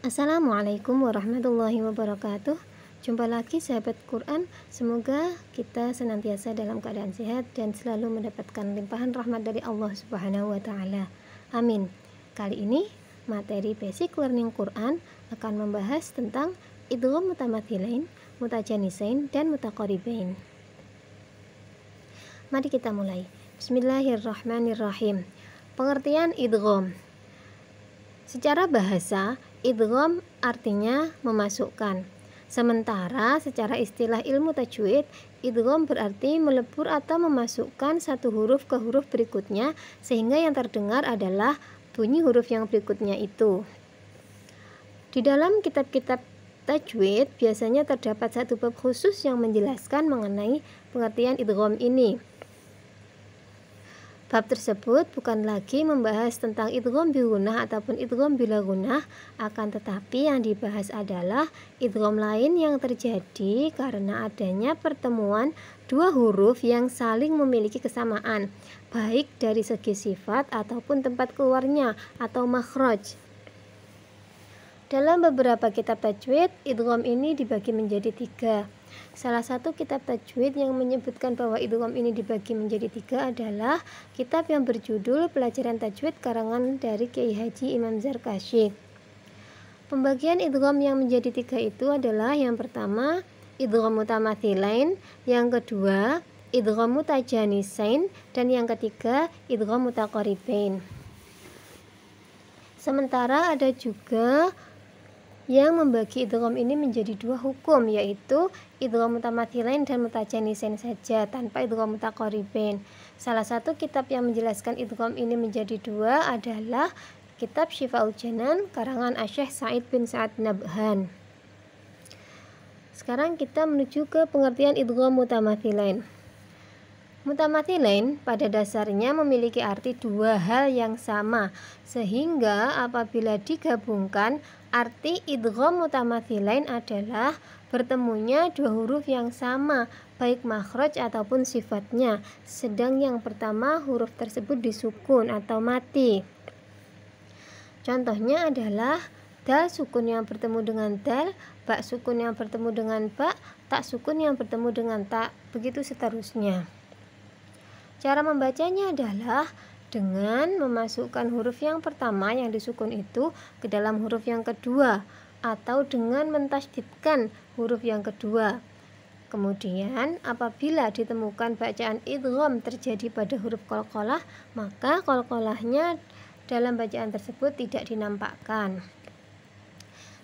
Assalamualaikum warahmatullahi wabarakatuh. Jumpa lagi sahabat Quran. Semoga kita senantiasa dalam keadaan sehat dan selalu mendapatkan limpahan rahmat dari Allah Subhanahu wa taala. Amin. Kali ini materi Basic Learning Quran akan membahas tentang idgham mutamathilain, mutajanisain dan mutaqaribain. Mari kita mulai. Bismillahirrahmanirrahim. Pengertian idgham. Secara bahasa, idgham artinya memasukkan. Sementara secara istilah ilmu tajwid, idgham berarti melebur atau memasukkan satu huruf ke huruf berikutnya sehingga yang terdengar adalah bunyi huruf yang berikutnya itu. Di dalam kitab-kitab tajwid biasanya terdapat satu bab khusus yang menjelaskan mengenai pengertian idgham ini. Bab tersebut bukan lagi membahas tentang idgham bi gunnah ataupun idgham bila gunnah, akan tetapi yang dibahas adalah idgham lain yang terjadi karena adanya pertemuan dua huruf yang saling memiliki kesamaan, baik dari segi sifat ataupun tempat keluarnya atau makhraj. Dalam beberapa kitab tajwid, idgham ini dibagi menjadi tiga. Salah satu kitab tajwid yang menyebutkan bahwa idgham ini dibagi menjadi tiga adalah kitab yang berjudul Pelajaran Tajwid karangan dari Kiai Haji Imam Zarkashi. Pembagian idgham yang menjadi tiga itu adalah yang pertama idgham mutamathilain, yang kedua idgham mutajanisain, dan yang ketiga idgham mutaqaribain. Sementara ada juga yang membagi idgham ini menjadi dua hukum, yaitu idgham mutamathilain dan mutajanisain saja tanpa idgham mutaqaribain. Salah satu kitab yang menjelaskan idgham ini menjadi dua adalah kitab Syifaul Janan karangan Asy-Syaikh Sa'id bin Sa'ad Nabhan. Sekarang kita menuju ke pengertian idgham mutamathilain. Mutamathilain pada dasarnya memiliki arti dua hal yang sama, sehingga apabila digabungkan, arti idgham mutamathilain adalah bertemunya dua huruf yang sama, baik makhraj ataupun sifatnya, sedang yang pertama huruf tersebut disukun atau mati. Contohnya adalah dal sukun yang bertemu dengan dal, ba sukun yang bertemu dengan ba, ta sukun yang bertemu dengan ta, begitu seterusnya. Cara membacanya adalah dengan memasukkan huruf yang pertama yang disukun itu ke dalam huruf yang kedua, atau dengan mentasydidkan huruf yang kedua. Kemudian apabila ditemukan bacaan idgham terjadi pada huruf qalqalah, maka qalqalahnya dalam bacaan tersebut tidak dinampakkan.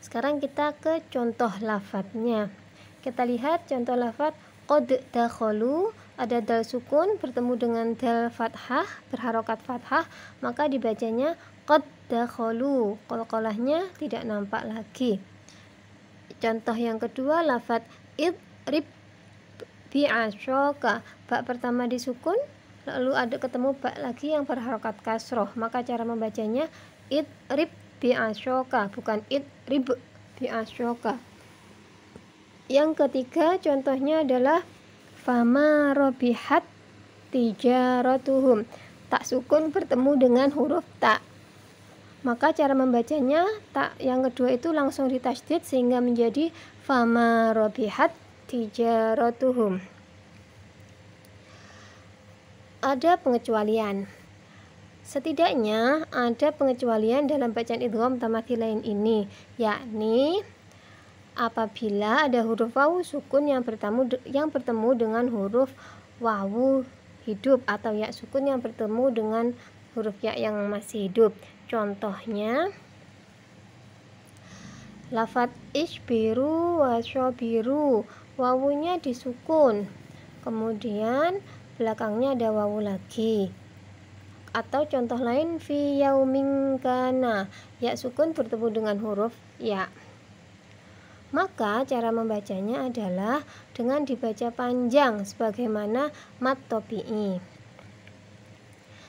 Sekarang kita ke contoh lafadznya. Kita lihat contoh lafadz qad dakhalu, ada dal sukun bertemu dengan dal fathah berharokat fathah, maka dibacanya qad dakhalu, qalqalahnya tidak nampak lagi. Contoh yang kedua lafadz idrib bi'asyaka, ba pertama disukun lalu ada ketemu ba lagi yang berharokat kasroh, maka cara membacanya idrib bi'asyaka, bukan idrib bi'asyaka. Yang ketiga contohnya adalah fama robihat tijaratuhum, tak sukun bertemu dengan huruf ta, maka cara membacanya tak yang kedua itu langsung ditasydid sehingga menjadi fama robihat tijaratuhum. Ada pengecualian. Setidaknya ada pengecualian dalam bacaan idgham mutamathilain ini, yakni apabila ada huruf wawu sukun yang bertemu dengan huruf wawu hidup atau ya sukun yang bertemu dengan huruf ya yang masih hidup. Contohnya lafadz isbiru wa syabiru, wawunya disukun, kemudian belakangnya ada wawu lagi. Atau contoh lain fi yaumin kana, ya sukun bertemu dengan huruf ya. Maka cara membacanya adalah dengan dibaca panjang sebagaimana mat topi'i.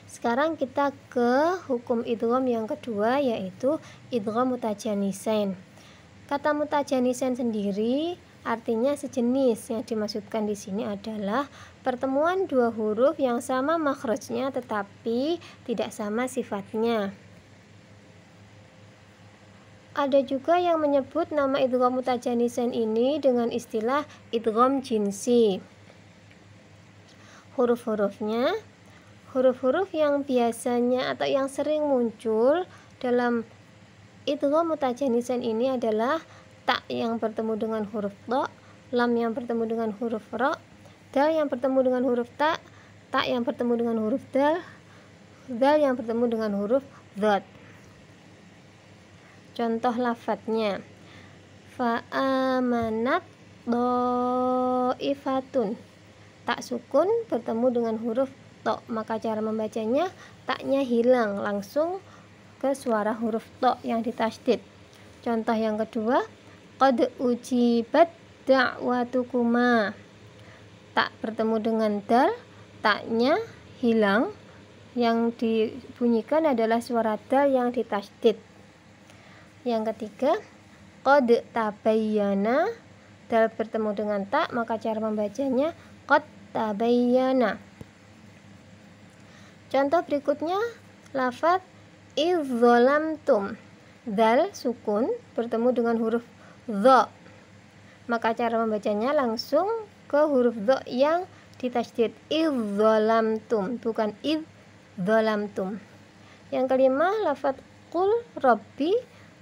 Sekarang kita ke hukum idgham yang kedua, yaitu idgham mutajanisain. Kata mutajanisain sendiri artinya sejenis. Yang dimaksudkan di sini adalah pertemuan dua huruf yang sama makhrajnya tetapi tidak sama sifatnya. Ada juga yang menyebut nama idgham mutajanisain ini dengan istilah idgham jinsi. Huruf-hurufnya, huruf-huruf yang biasanya atau yang sering muncul dalam idgham mutajanisain ini adalah ta yang bertemu dengan huruf dha, lam yang bertemu dengan huruf ra, dal yang bertemu dengan huruf ta, ta yang bertemu dengan huruf dal, dal yang bertemu dengan huruf dhad. Contoh lafadznya, fa'amanat dhaifatun. Tak sukun bertemu dengan huruf to, maka cara membacanya taknya hilang langsung ke suara huruf to yang ditasydid. Contoh yang kedua, qad ujibat da'watukuma. Tak bertemu dengan dal, taknya hilang, yang dibunyikan adalah suara dal yang ditasydid. Yang ketiga, qad tabayyana, dal bertemu dengan ta, maka cara membacanya qad tabayyana. Contoh berikutnya, lafaz idzalamtum. Dal sukun bertemu dengan huruf dha, maka cara membacanya langsung ke huruf dha yang ditasydid, idzalamtum, bukan idzalamtum. Yang kelima, lafaz qul rabbi,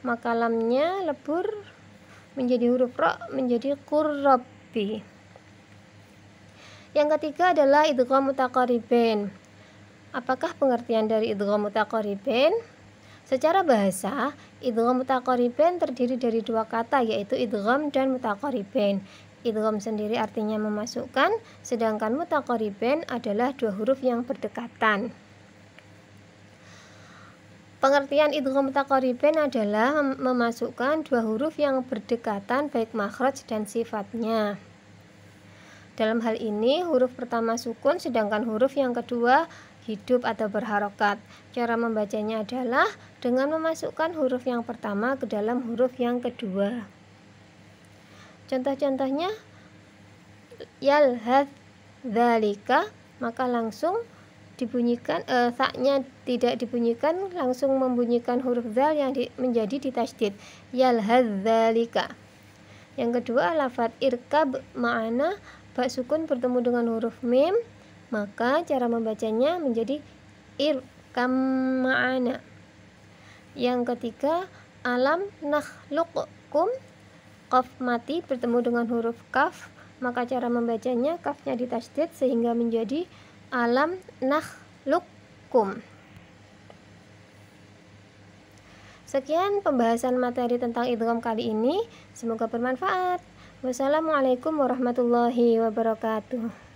maka lamnya lebur menjadi huruf ra menjadi qur rabbi. Yang ketiga adalah idgham mutaqaribain. Apakah pengertian dari idgham mutaqaribain? Secara bahasa, idgham mutaqaribain terdiri dari dua kata, yaitu idgham dan mutaqaribain. Idgham sendiri artinya memasukkan, sedangkan mutaqaribain adalah dua huruf yang berdekatan. Pengertian idgham mutaqaribain adalah memasukkan dua huruf yang berdekatan baik makhraj dan sifatnya. Dalam hal ini huruf pertama sukun sedangkan huruf yang kedua hidup atau berharokat. Cara membacanya adalah dengan memasukkan huruf yang pertama ke dalam huruf yang kedua. Contoh-contohnya, yalhadz dzalika, maka langsung dibunyikan, taknya tidak dibunyikan, langsung membunyikan huruf dzal yang menjadi ditasydid, yalhadz dzalika. Yang kedua, lafaz irkab ma'ana, ba sukun bertemu dengan huruf mim, maka cara membacanya menjadi irkam ma'ana. Yang ketiga, alam nakhluqkum, qaf mati bertemu dengan huruf kaf, maka cara membacanya kafnya ditasydid sehingga menjadi alam nakhluqkum. Sekian pembahasan materi tentang idgham kali ini, semoga bermanfaat. Wassalamualaikum warahmatullahi wabarakatuh.